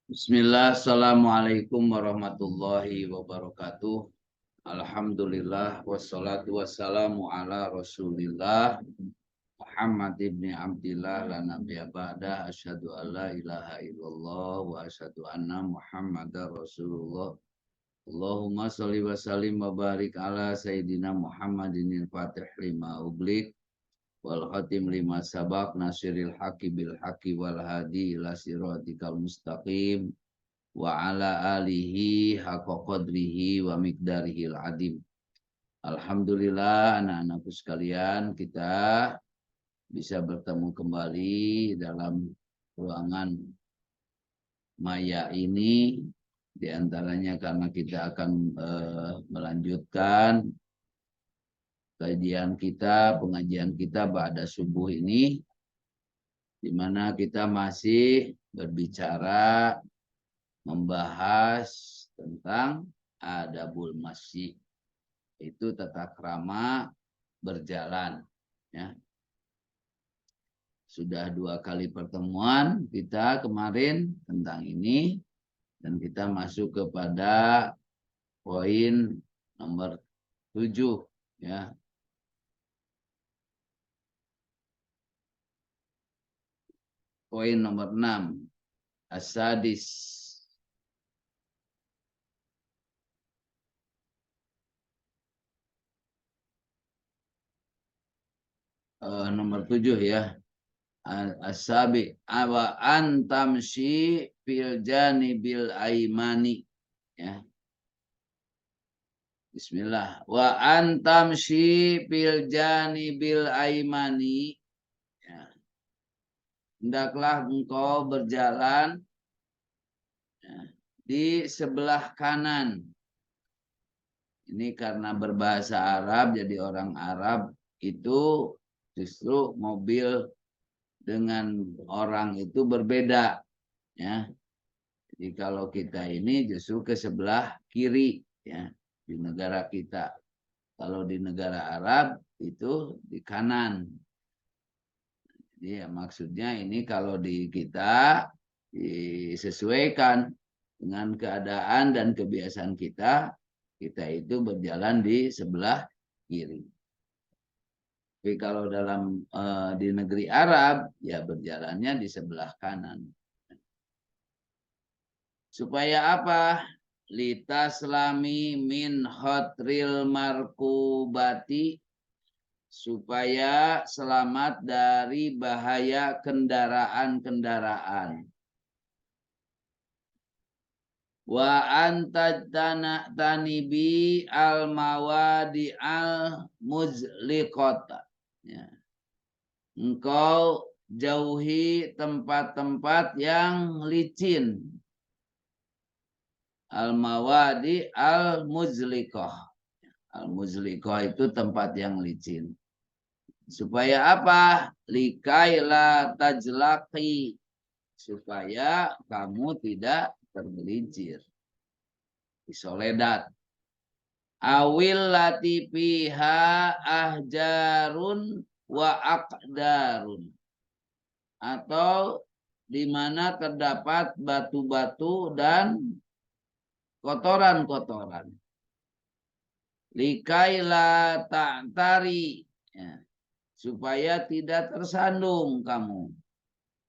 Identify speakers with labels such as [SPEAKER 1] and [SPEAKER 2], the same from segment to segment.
[SPEAKER 1] Bismillah, Assalamualaikum warahmatullahi wabarakatuh. Alhamdulillah, wassalatu wassalamu ala rasulillah Muhammad ibn Abdillah la nabiyya ba'da asyhadu an la ilaha illallah wa asyhadu anna Muhammadar Rasulullah. Allahumma sholli wa sallim wa barik ala sayyidina Muhammadinil Fatih lima ublik wal khatim lima sabaq nasiril haqi bil haqi wal hadi ila siratikal mustaqim wa ala alihi haqqa qadrihi wa miqdarihil adim. Alhamdulillah anak-anakku sekalian, kita bisa bertemu kembali dalam ruangan maya ini, diantaranya karena kita akan melanjutkan pengajian kita ba'da subuh ini, di mana kita masih berbicara membahas tentang adabul masyi, itu tata krama berjalan, ya. Sudah 2 kali pertemuan kita kemarin tentang ini, dan kita masuk kepada poin nomor 7, ya. Poin nomor 6, as-sadis. Nomor 7, ya. As-sabi awa antamshi fil janibil aimani, ya. Bismillah. Wa antamshi fil janibil aimani, ya. Hendaklah engkau berjalan, ya, di sebelah kanan. Ini karena berbahasa Arab, jadi orang Arab itu justru mobil dengan orang itu berbeda, ya. Jadi kalau kita ini justru ke sebelah kiri, ya, di negara kita. Kalau di negara Arab itu di kanan. Jadi ya, maksudnya ini kalau di kita disesuaikan dengan keadaan dan kebiasaan kita itu berjalan di sebelah kiri. Tapi kalau dalam di negeri Arab, ya berjalannya di sebelah kanan. Supaya apa? Litaslami min khotril markubati, supaya selamat dari bahaya kendaraan-kendaraan. Wa antajtana tanibi al mawadi al muzliqata, ya. Engkau jauhi tempat-tempat yang licin. Al-mawadi al-muzliqah. Al-muzliqah itu tempat yang licin. Supaya apa? Likaila tajlaqi, supaya kamu tidak tergelincir di soledad. Awil latifiha ahjarun wa aqdarun, atau di mana terdapat batu-batu dan kotoran-kotoran. Likaila ta'tari, ya, supaya tidak tersandung kamu.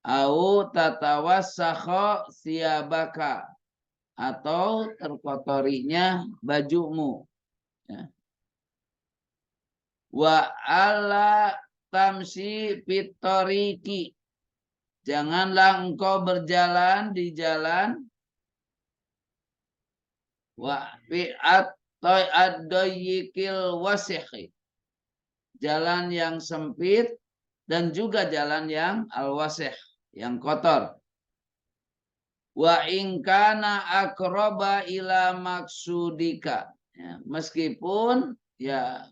[SPEAKER 1] Au tatawassakha siyabaka, atau terkotorinya bajumu, ya. Wa ala tamsi fitoriki, janganlah engkau berjalan di jalan wa fi'at ad-dayyikil wasikhi, jalan yang sempit dan juga jalan yang al-wasih, yang kotor. Wa in kana aqraba ila maksudika, ya, meskipun ya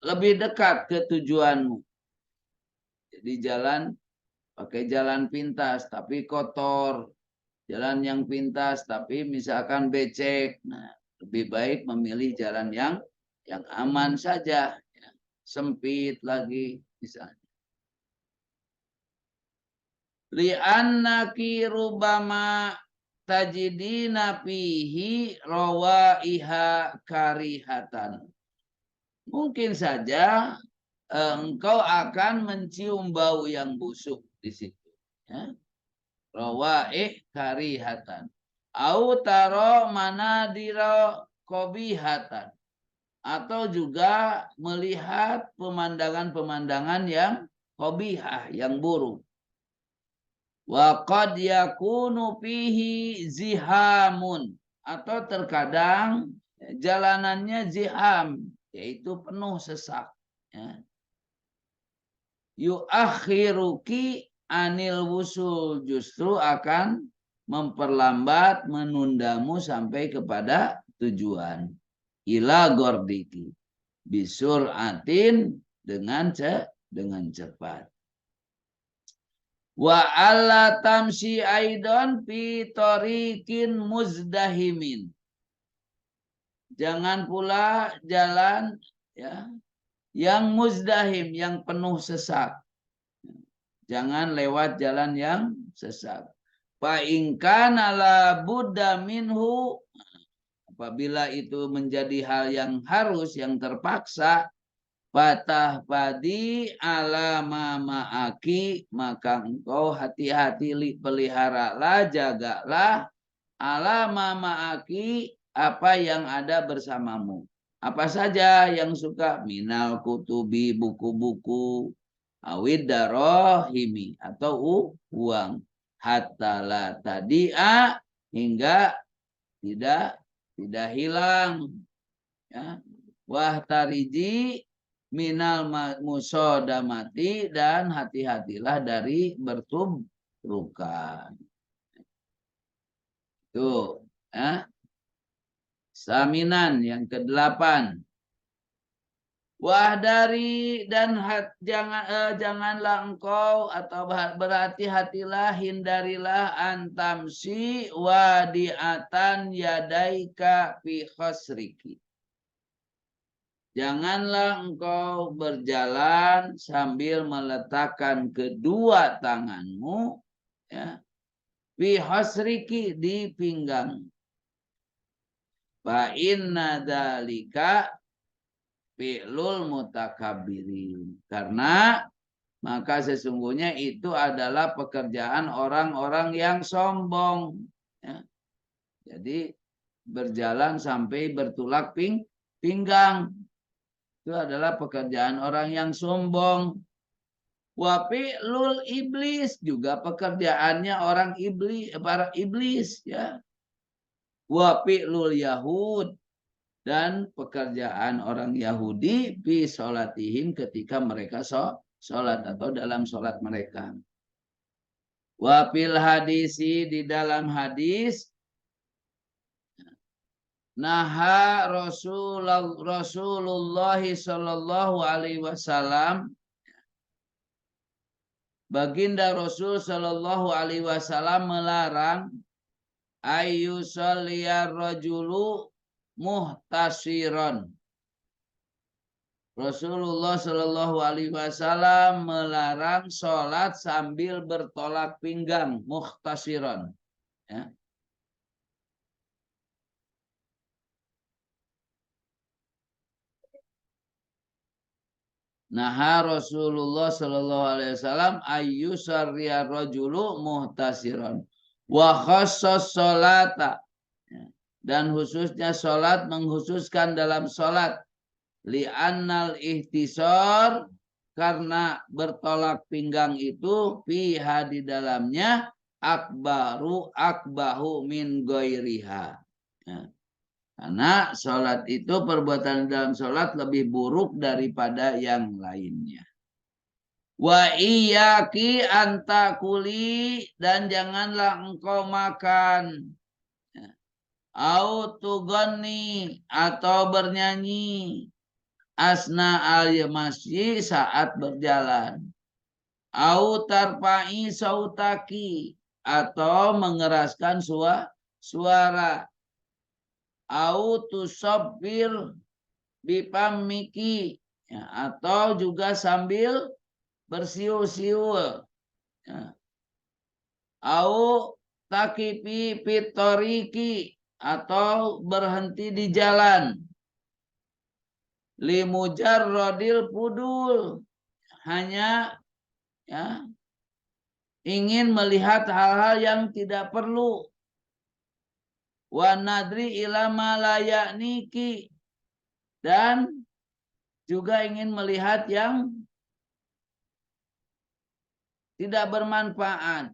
[SPEAKER 1] lebih dekat ke tujuanmu. Jadi jalan pakai jalan pintas tapi kotor, jalan yang pintas tapi misalkan becek. Nah, lebih baik memilih jalan yang aman saja, ya. Sempit lagi misalnya. li'annaki rubama tajidina fihi rawaiha karihatan. Mungkin saja engkau akan mencium bau yang busuk di situ. Ya. Rawaih karihatan. Au taro manadira kobihatan. Atau juga melihat pemandangan-pemandangan yang kobihah, yang buruk. Wa qad yakunu fihi zihamun. Atau terkadang jalanannya ziham, yaitu penuh sesak. Ya. Yuakhiruki anil wusul, justru akan memperlambat, menundamu sampai kepada tujuan. Ila gordiki bisur atin dengan cepat. Wa alla tamsi aidon fi tariqin muzdahimin. Jangan pula jalan ya yang muzdahim, yang penuh sesak. Jangan lewat jalan yang sesak. Fa in kana la budda minhu, apabila itu menjadi hal yang harus, yang terpaksa, patah padi ala ma'aki, maka engkau hati-hati, peliharalah, jagalah ala ma'aki, apa yang ada bersamamu. Apa saja yang suka, minal kutubi, buku-buku, awid darohimi, atau uang, hatta la tadi'a, hingga tidak hilang, ya. Wahtariji minal musodamati, dan hati-hatilah dari bertubrukan. Itu ya. Saminan yang ke-8. Wahdari, dan janganlah engkau, atau berhati-hatilah, hindarilah, antamsi wadiatan yadaika fi khosriki. Janganlah engkau berjalan sambil meletakkan kedua tanganmu ya, fi khosriki, di pinggang. Fa inna dzalika fi'lul mutakabbirin. Karena maka sesungguhnya itu adalah pekerjaan orang-orang yang sombong. Ya. Jadi berjalan sampai bertulak pinggang. Itu adalah pekerjaan orang yang sombong. Wa fi'lul iblis, juga pekerjaannya orang iblis, para iblis ya. Wa fi'lul yahud, dan pekerjaan orang Yahudi fi sholatihim, ketika mereka sholat atau dalam sholat mereka. Wa fil hadisi, di dalam hadis, naha Rasulullah sallallahu alaihi wasallam, baginda Rasul sallallahu alaihi wasallam melarang ayyusalliyar rajulu muhtasiron. Rasulullah Shallallahu Alaihi Wasallam melarang sholat sambil bertolak pinggang, muhtasiron. Ya. Naha Rasulullah Shallallahu Alaihi Wasallam ayyusarriya rajulu muhtasiron wa khassas sholata, dan khususnya sholat, mengkhususkan dalam sholat, li'annal ihtisor, karena bertolak pinggang itu, fiha, di dalamnya, akbahu min goiriha. Ya. Karena sholat itu, perbuatan dalam sholat lebih buruk daripada yang lainnya. Wa iyaki antakuli, dan janganlah engkau makan, au tugoni, atau bernyanyi, asna al-masyi, saat berjalan, au tarpa'i sautaki, atau mengeraskan suara, au tusabbir bipamiki, ya, atau juga sambil bersiul-siul, ya. Au takipi pitoriki, atau berhenti di jalan. Limujarrodil pudul, hanya ya ingin melihat hal-hal yang tidak perlu. Wa nadri ilama layakniki, dan juga ingin melihat yang tidak bermanfaat.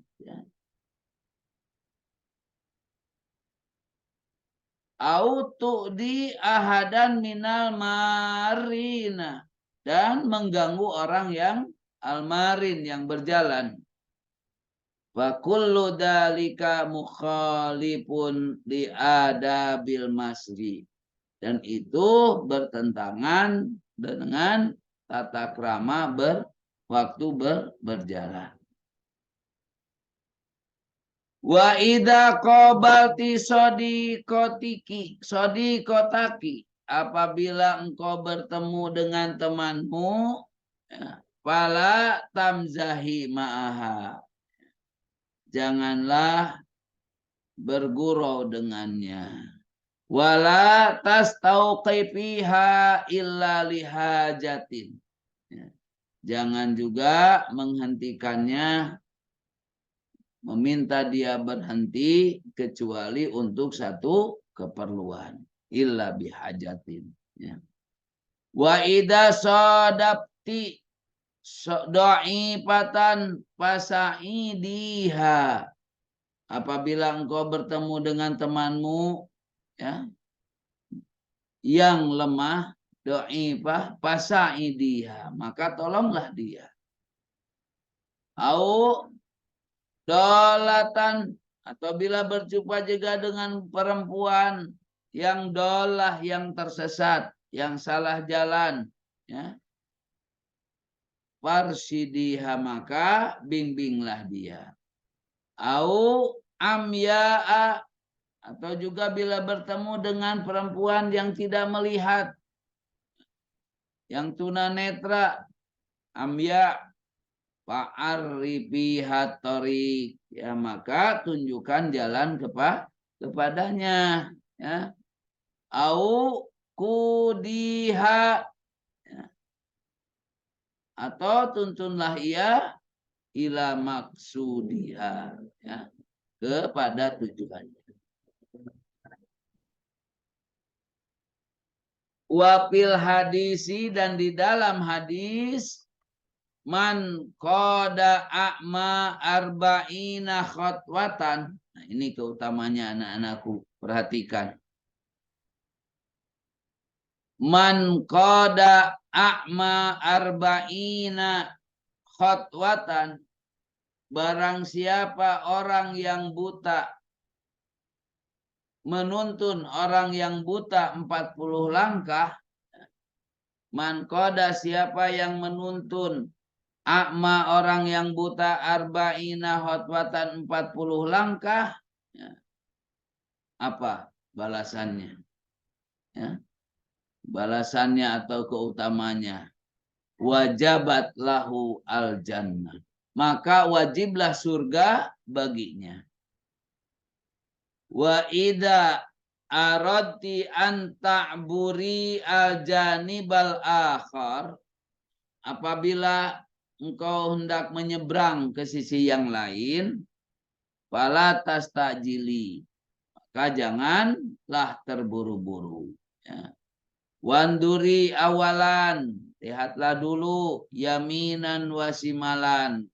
[SPEAKER 1] Au tu'di ahadan minal marina, dan mengganggu orang yang almarin, yang berjalan. Wa kullu dalika mukhalifun li adabil masri, dan itu bertentangan dengan tata krama waktu berjalan. Wa idza qabalti sodikotaki, apabila engkau bertemu dengan temanmu, ya, fala tamzahi ma'aha, janganlah bergurau dengannya. Wala tastauqifiha illa lihajatin, ya, jangan juga menghentikannya, meminta dia berhenti kecuali untuk satu keperluan, illa bihajatin. Ya. Wa idza sadabti do'ipatan fasaidiha, apabila engkau bertemu dengan temanmu ya yang lemah, do'ipah fasaidiha, maka tolonglah dia. Au dolatan, atau bila berjumpa juga dengan perempuan yang dolah, yang tersesat, yang salah jalan, ya, farsidiha, maka bimbinglah dia. Au amya'a, atau juga bila bertemu dengan perempuan yang tidak melihat, yang tunanetra, amya' fa'arifihat thoriq, ya, maka tunjukkan jalan kepadanya, ya. Au kudiha, ya, atau tuntunlah ia ila maksudiha, ya, kepada tujuannya. Wafil hadisi, dan di dalam hadis, man qada a'ma arba'ina khotwatan. Nah, ini keutamanya anak-anakku, perhatikan. Man qada a'ma arba'ina khotwatan, barang siapa orang yang buta menuntun orang yang buta 40 langkah. Man qada, siapa yang menuntun a'ma, orang yang buta, arba'ina khotwatan 40 langkah, ya, apa balasannya? Ya, balasannya atau keutamanya, wajabat lahu al jannah, maka wajiblah surga baginya. Wa idza aradti an ta'buri al janibal akhar, apabila engkau hendak menyeberang ke sisi yang lain, fala tastajili, maka janganlah terburu-buru, ya. Wanduri awalan, lihatlah dulu, yaminan wasimalan,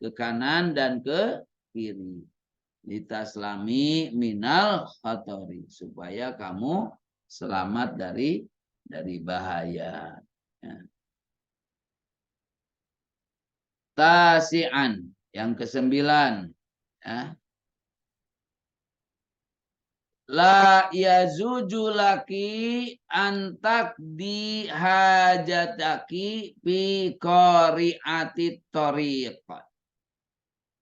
[SPEAKER 1] ke kanan dan ke kiri. Litaslami minal khatori, supaya kamu selamat dari bahaya. Ya. Tasi'an, yang ke-9, ya. La yazuju laki antak di hajataki fi qari'ati thoriq.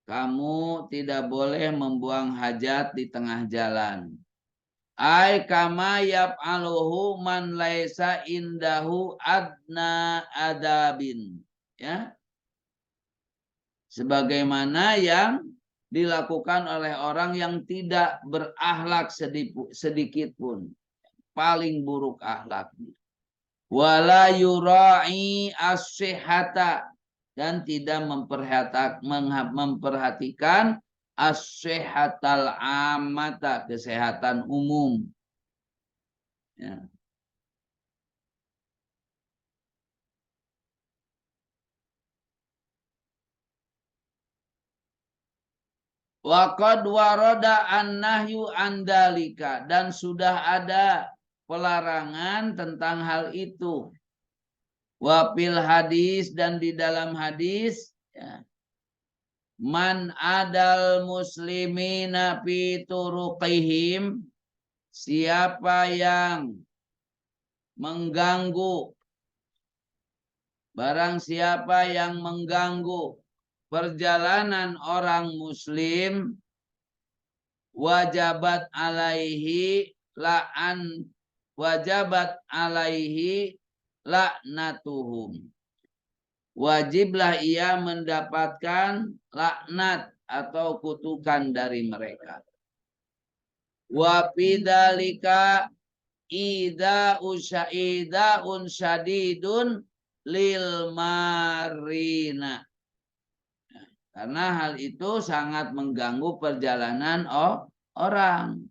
[SPEAKER 1] Kamu tidak boleh membuang hajat di tengah jalan. Ai kama yaf'aluhu man laisa indahu adna adabin, ya. Sebagaimana yang dilakukan oleh orang yang tidak berakhlak sedikit pun. Paling buruk akhlaknya. Wala yura'i as-sihhata, dan tidak memperhatikan as-sihhatal ammata, kesehatan umum. Ya. Wa qad warada an-nahyu andalika, dan sudah ada pelarangan tentang hal itu. Wa fil hadis, dan di dalam hadis, ya. Man adal muslimina fi turuqihim, siapa yang mengganggu, barang siapa yang mengganggu perjalanan orang muslim, wajabat alaihi laknatuhum, wajiblah ia mendapatkan laknat atau kutukan dari mereka. Wa bidzalika ida'un syadidun lil marina, karena hal itu sangat mengganggu perjalanan orang.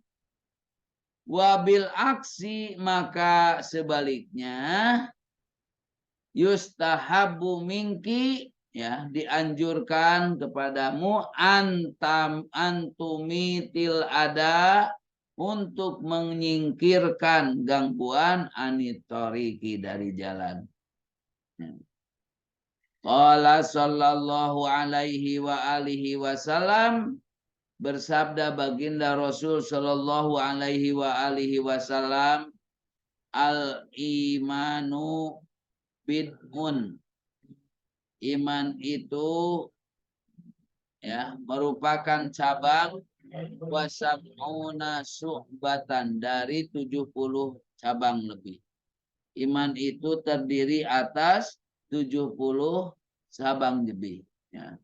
[SPEAKER 1] Wabil aksi, maka sebaliknya, yustahabu minki, ya, dianjurkan kepadamu antumitil ada, untuk menyingkirkan gangguan anitoriki, dari jalan. Qala sallallahu alaihi wa alihi wasallam, bersabda baginda Rasul sallallahu alaihi wa alihi wasallam, al imanu bid'un, iman itu, ya, merupakan cabang, wasab'una syu'batan, dari 70 cabang lebih. Iman itu terdiri atas 70 cabang lebih, ya.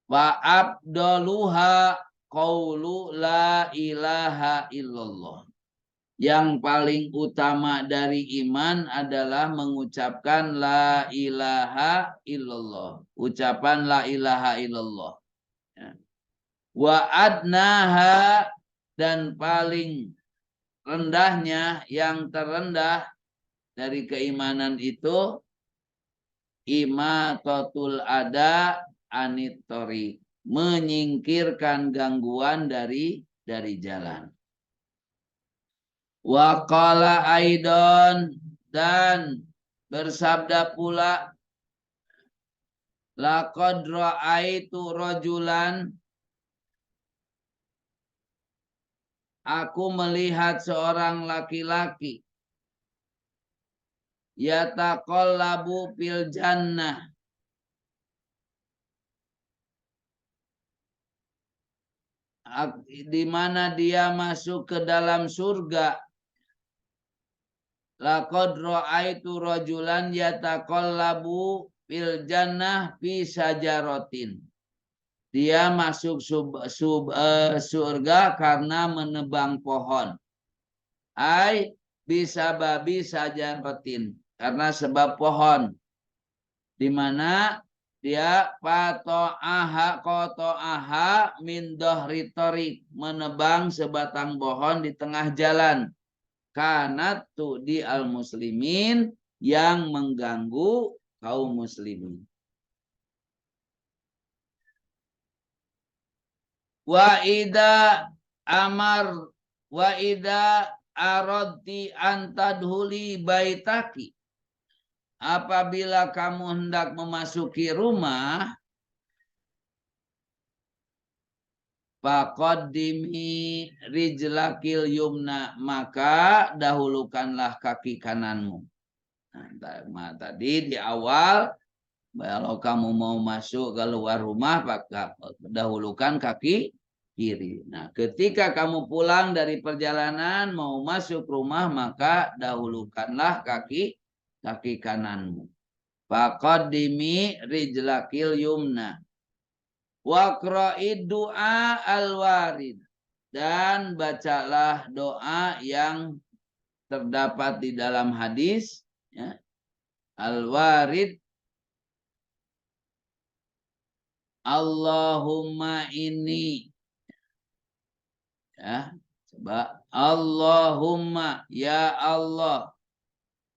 [SPEAKER 1] Wa abdaluha qaulu la ilaha illallah, yang paling utama dari iman adalah mengucapkan la ilaha illallah, ucapan la ilaha illallah. Wa adnaha, dan paling rendahnya, yang terendah dari keimanan itu, imatatul ada anitori, menyingkirkan gangguan dari jalan. Wa qala aidon, dan bersabda pula, laqad ra'aitu rajulan, aku melihat seorang laki-laki, yataqallabu fil jannah, di mana dia masuk ke dalam surga. Laqad ra'aitu rajulan yataqallabu fil jannah fi sajaratin, dia masuk surga karena menebang pohon. Ai bisa babi sajaratin, karena sebab pohon, di mana dia koto'aha min dohri torik, menebang sebatang pohon di tengah jalan. Kanat di al muslimin, yang mengganggu kaum muslimin. Wa ida aradti antadhuli baitaki, apabila kamu hendak memasuki rumah, faqaddimi rijlakil yumna, maka dahulukanlah kaki kananmu. Nah, tadi di awal, kalau kamu mau masuk keluar rumah, maka dahulukan kaki kiri. Nah, ketika kamu pulang dari perjalanan mau masuk rumah, maka dahulukanlah kaki kananmu. Faqaddimi rijlakil yumna, Waqra'id du'a al-warid. Dan bacalah doa yang terdapat di dalam hadis, ya. Al-warid. Allahumma inni, ya, coba. Allahumma, ya Allah,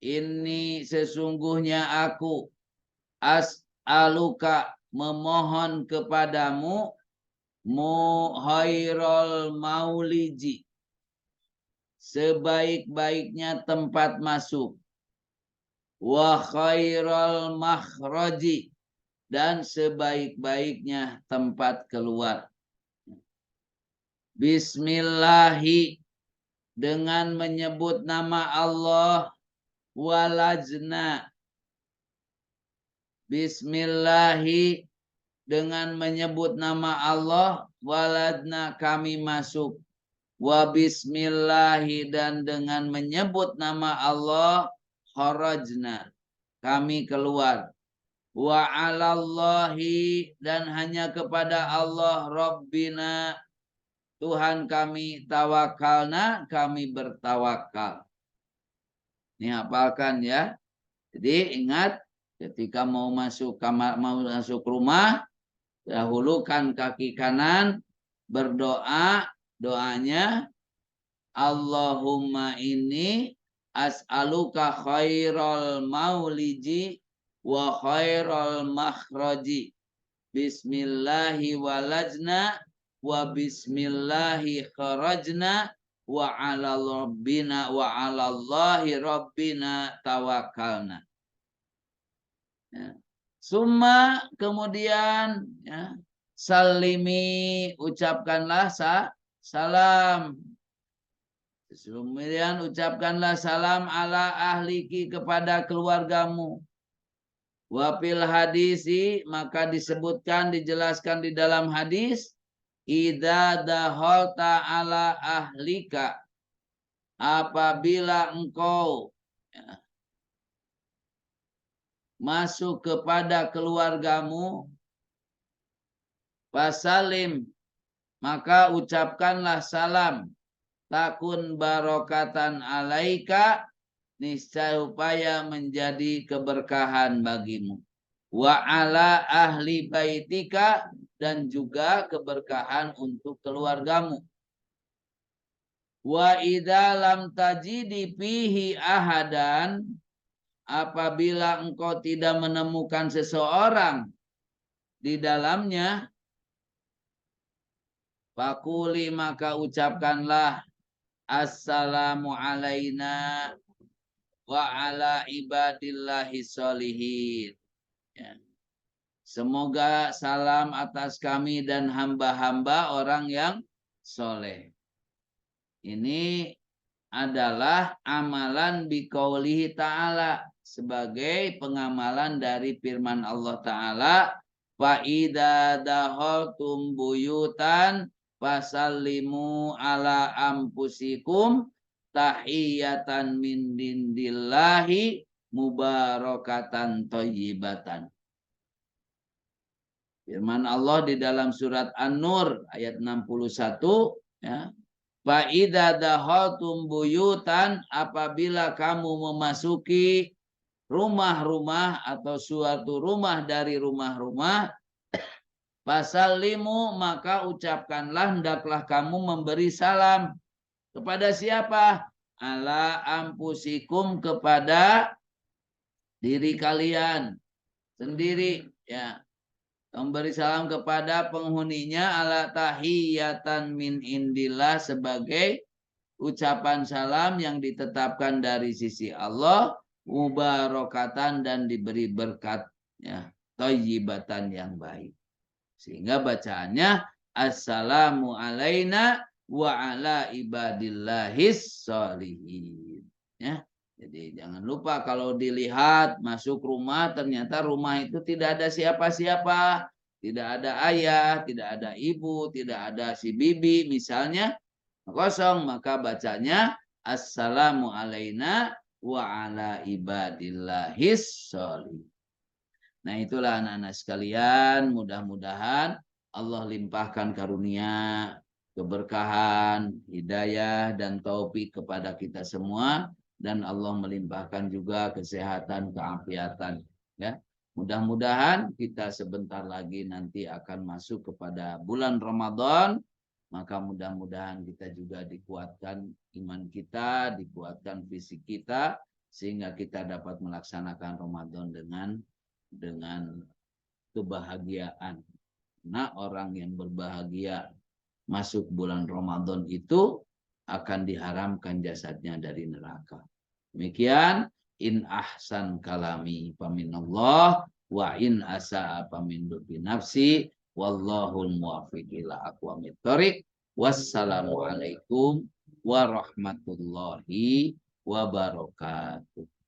[SPEAKER 1] ini sesungguhnya aku as'aluka, memohon kepadamu, khairul mauliji, sebaik-baiknya tempat masuk, wa khairul makhraji, dan sebaik-baiknya tempat keluar. Bismillahi, dengan menyebut nama Allah, walajna, bismillahi, dengan menyebut nama Allah, waladna, kami masuk, wa bismillahi, dan dengan menyebut nama Allah, kharajna, kami keluar, wa alallahi, dan hanya kepada Allah, Rabbina, Tuhan kami, tawakalna, kami bertawakal. Ini hafalkan ya. Jadi ingat, ketika mau masuk kamar, mau masuk rumah, dahulukan kaki kanan, berdoa, doanya Allahumma inni as'aluka khairal mauliji wa khairal makhraji, bismillahi walajna wa bismillahi kharajna wa ala rabbina wa ala Allahi rabbina tawakalna. Ya. Summa, kemudian, ya, salimi, ucapkanlah salam. Kemudian ucapkanlah salam ala ahliki, kepada keluargamu. Wafil hadisi, maka disebutkan, dijelaskan di dalam hadis, idza daholta ala ahlika, apabila engkau, ya, masuk kepada keluargamu, fasalim, maka ucapkanlah salam, takun barokatan alaika, niscaya upaya menjadi keberkahan bagimu, wa ala ahli baitika, dan juga keberkahan untuk keluargamu. Wa idza lam tajidi fihi ahadan, apabila engkau tidak menemukan seseorang di dalamnya, fakuli, maka ucapkanlah assalamu alaina wa ala ibadillahi sholihin. Ya. Semoga salam atas kami dan hamba-hamba orang yang soleh. Ini adalah amalan biqaulihi ta'ala, sebagai pengamalan dari firman Allah Ta'ala, fa idza dakhaltum buyutan fasallimu ala anfusikum tahiyatan min dindillahi mubarakatan thayyibatan. Firman Allah di dalam surat An-Nur ayat 61, ya. Fa idza dakhaltum buyutan, apabila kamu memasuki rumah-rumah atau suatu rumah dari rumah-rumah, fasallimu, maka ucapkanlah, hendaklah kamu memberi salam kepada siapa? Ala anfusikum, kepada diri kalian sendiri, ya. Memberi salam kepada penghuninya, ala tahiyatan min indillah, sebagai ucapan salam yang ditetapkan dari sisi Allah, mubarakatan, dan diberi berkat, ya, thayyibatan, yang baik. Sehingga bacaannya assalamu alaina wa ala ibadillahis sholihin, ya. Jadi jangan lupa, kalau dilihat masuk rumah, ternyata rumah itu tidak ada siapa-siapa, tidak ada ayah, tidak ada ibu, tidak ada si bibi misalnya, kosong, maka bacanya assalamu alaina wa ala ibadillahis sholihin. Nah, itulah anak-anak sekalian, mudah-mudahan Allah limpahkan karunia, keberkahan, hidayah, dan taufik kepada kita semua. Dan Allah melimpahkan juga kesehatan, keafiatan. Ya, mudah-mudahan kita sebentar lagi nanti akan masuk kepada bulan Ramadan. Maka mudah-mudahan kita juga dikuatkan iman kita, dikuatkan fisik kita, sehingga kita dapat melaksanakan Ramadan dengan kebahagiaan. Nah, orang yang berbahagia masuk bulan Ramadan itu akan diharamkan jasadnya dari neraka. Demikian, in ahsan kalami paminallah wa in asa'a pamin nafsi wallahul muwaffiq ila aqwamit thoriq. Wassalamualaikum warahmatullahi wabarakatuh.